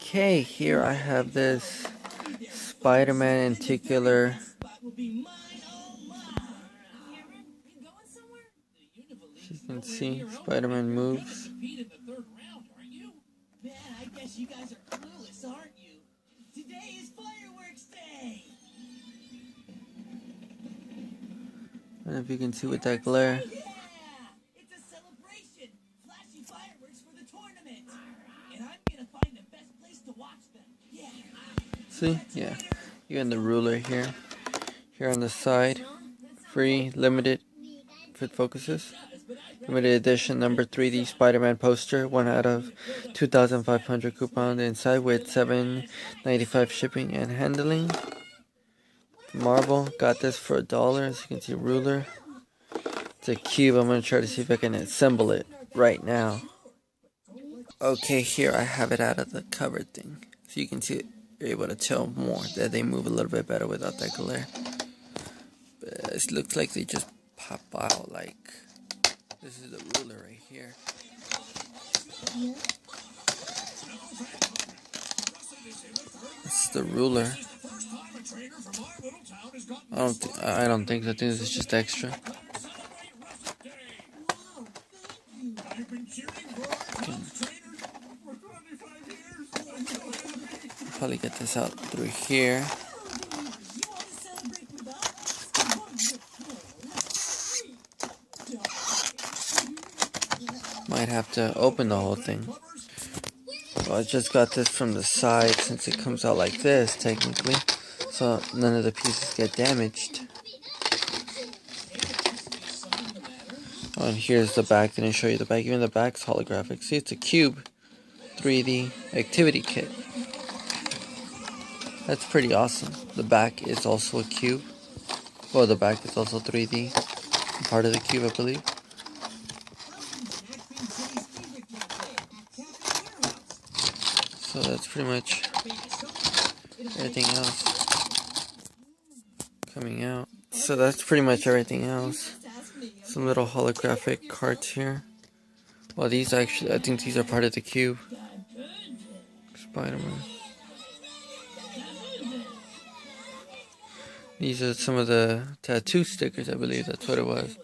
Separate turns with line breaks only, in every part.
Okay, here I have this Spider-Man lenticular. As you can see, Spider-Man moves.
Man, I guess you guys are clueless, aren't you? Today is fireworks day!
And if you can see with that glare.
Yeah! It's a celebration! Flashy fireworks for the tournament! And I'm gonna find the best place to watch them. Yeah!
See? Yeah. You got the ruler here. Here on the side. Free, limited, if it focuses. Limited edition number 3D Spider-Man poster. 1 out of 2,500 coupon inside with $7.95 shipping and handling. Marble. Got this for $1. As you can see, ruler. It's a cube. I'm going to try to see if I can assemble it right now. Okay, here I have it out of the cover thing. So you can see it. You're able to tell more that they move a little bit better without that glare. But it looks like they just pop out like... This is the ruler right here. This is the ruler. I don't think so. I think this is just extra. Probably get this out through here. Might have to open the whole thing. Well, I just got this from the side since it comes out like this technically, so none of the pieces get damaged. Oh, and here's the back. Didn't show you the back. Even the back's holographic. See, it's a cube 3D activity kit. That's pretty awesome. The back is also a cube. Well, the back is also 3D. Part of the cube, I believe. So that's pretty much everything else coming out. So that's pretty much everything else. Some little holographic cards here. Well, these actually, I think these are part of the cube. Spider-Man. These are some of the tattoo stickers, I believe that's what it was.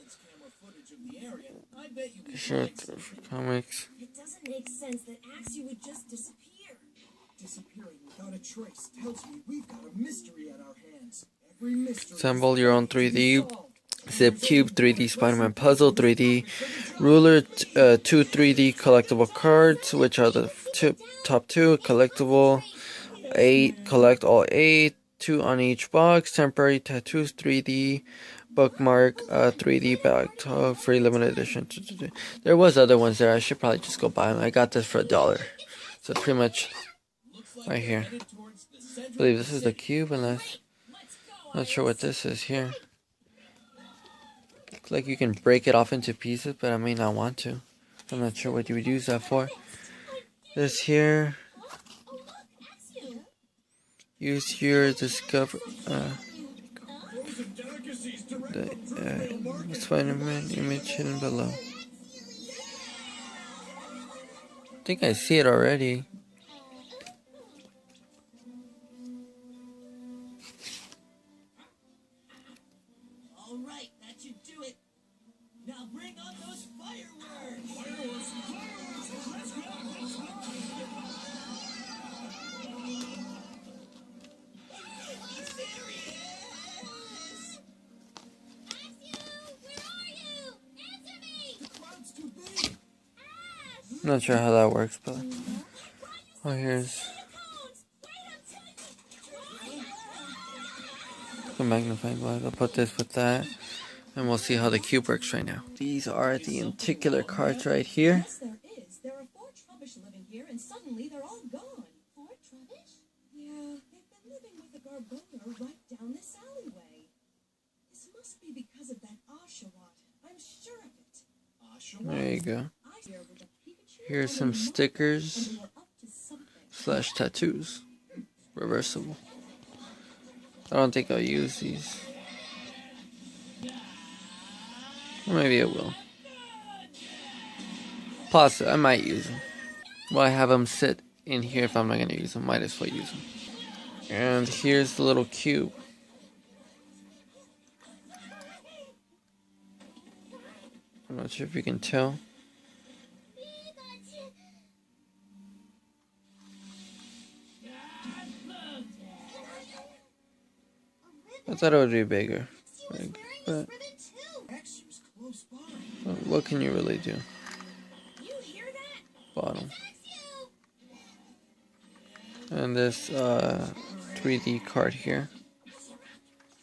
Shirts for comics.
It doesn't make sense that Axie would just disappear.
Disappearing without a trace tells me we've got a mystery at our hands. Every mystery.
Assemble your own 3D Zip Cube, 3D Spider-Man puzzle, 3D ruler, 2 3D collectible cards, which are the top 2 collectible, 8 collect all 8, 2 on each box, temporary tattoos, 3D bookmark, 3D bag, free limited edition. There was other ones there. I should probably just go buy them. I got this for $1. So pretty much right here. I believe this is the cube, unless not sure what this is here. Looks like you can break it off into pieces, but I may not want to. I'm not sure what you would use that for. This here. Use your discover. The Spider-Man image hidden below. I think I see it already.
All right, that should do it. Now bring on those fireworks! Let's go!
Not sure how that works, but oh, here's the magnifying glass. I'll put this with that, and we'll see how the cube works right now. These are the lenticular cards right here.
Yes, there is. There are 4 Trubbish living here, and suddenly they're all gone. 4 Trubbish? Yeah, they've been living with a Garbona right down this alleyway. This must be because of that Oshawott. I'm sure of it.
There you go. Here's some stickers / tattoos. Reversible. I don't think I'll use these. Or maybe I will. Possibly, I might use them. Well, I have them sit in here if I'm not gonna use them. Might as well use them. And here's the little cube. I'm not sure if you can tell. I thought it would be bigger. But what can you really do? Bottom. And this 3D card here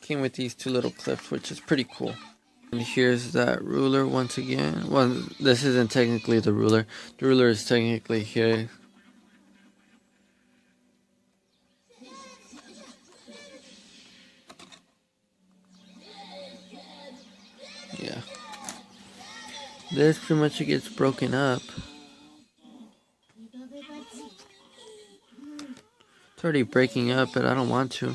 came with these two little clips, which is pretty cool. And here's that ruler once again. Well, this isn't technically the ruler. The ruler is technically here. Yeah. This pretty much gets broken up. It's already breaking up, but I don't want to.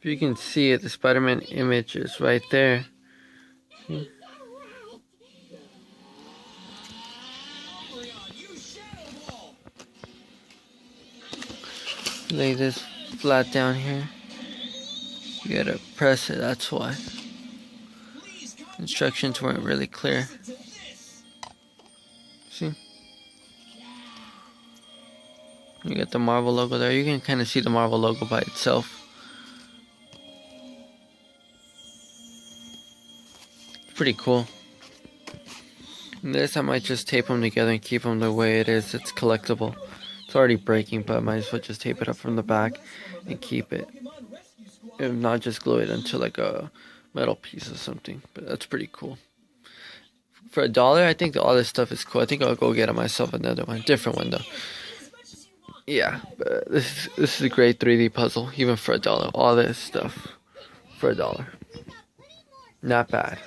If you can see it, the Spider-Man image is right there. Lay this flat down here. You gotta press it, that's why. Instructions weren't really clear. See? You got the Marvel logo there. You can kind of see the Marvel logo by itself. Pretty cool. And this I might just tape them together and keep them the way it is. It's collectible. It's already breaking, but I might as well just tape it up from the back and keep it. If not, just glue it into like a metal piece or something. But that's pretty cool. For $1, I think all this stuff is cool. I think I'll go get myself another one. Different one though. Yeah, but this is a great 3D puzzle, even for $1. All this stuff for $1. Not bad.